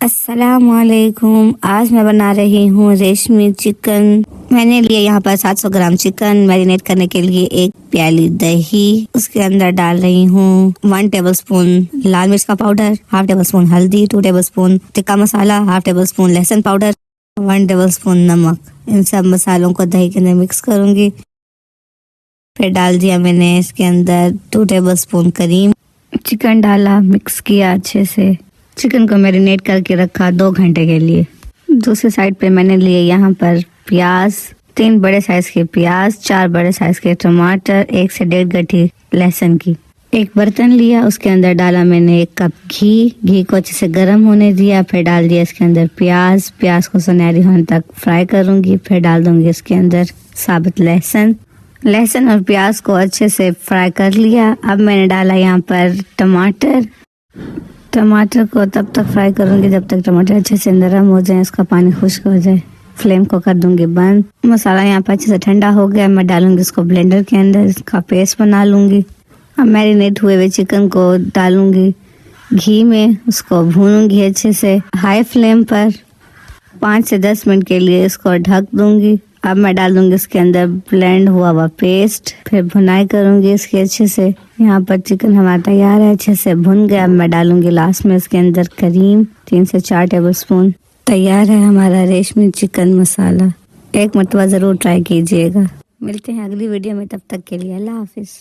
अस्सलामुअलैकुम। आज मैं बना रही हूँ रेशमी चिकन। मैंने लिए यहाँ पर 700 ग्राम चिकन। मैरिनेट करने के लिए एक प्याली दही, उसके अंदर डाल रही हूँ 1 टेबलस्पून लाल मिर्च का पाउडर, 1/2 टेबलस्पून हल्दी, 2 टेबलस्पून टिक्का मसाला, 1/2 टेबलस्पून लहसुन पाउडर, 1 टेबलस्पून नमक। इन सब मसालों को दही के अंदर मिक्स करूंगी। फिर डाल दिया मैंने इसके अंदर 2 टेबलस्पून करीम। चिकन डाला, मिक्स किया अच्छे से। चिकन को मैरिनेट करके रखा 2 घंटे के लिए। दूसरी साइड पे मैंने लिए यहाँ पर प्याज, 3 बड़े साइज के प्याज, 4 बड़े साइज के टमाटर, 1 से 1.5 गड्ढी लहसुन की। एक बर्तन लिया, उसके अंदर डाला मैंने 1 कप घी को अच्छे से गर्म होने दिया। फिर डाल दिया इसके अंदर प्याज को सुनहरी होने तक फ्राई करूंगी। फिर डाल दूंगी इसके अंदर साबुत लहसुन और प्याज को अच्छे से फ्राई कर लिया। अब मैंने डाला यहाँ पर टमाटर को तब तक फ्राई करूंगी जब तक टमाटर अच्छे से नरम हो जाए, उसका पानी खुश्क हो जाए। फ्लेम को कर दूंगी बंद। मसाला यहाँ पर अच्छे से ठंडा हो गया। मैं डालूंगी इसको ब्लेंडर के अंदर, इसका पेस्ट बना लूंगी। अब मैरिनेट हुए हुए चिकन को डालूंगी घी में, उसको भूनूंगी अच्छे से हाई फ्लेम पर। 5 से 10 मिनट के लिए इसको ढक दूंगी। अब मैं डाल दूंगी इसके अंदर ब्लेंड हुआ हुआ पेस्ट। फिर भुनाई करूंगी इसके अच्छे से। यहाँ पर चिकन हमारा तैयार है, अच्छे से भुन गया। अब मैं डालूंगी लास्ट में इसके अंदर करीम, 3 से 4 टेबलस्पून। तैयार है हमारा रेशमी चिकन मसाला। एक मरतबा ज़रूर ट्राई कीजिएगा। मिलते हैं अगली वीडियो में, तब तक के लिए अल्लाह हाफिज़।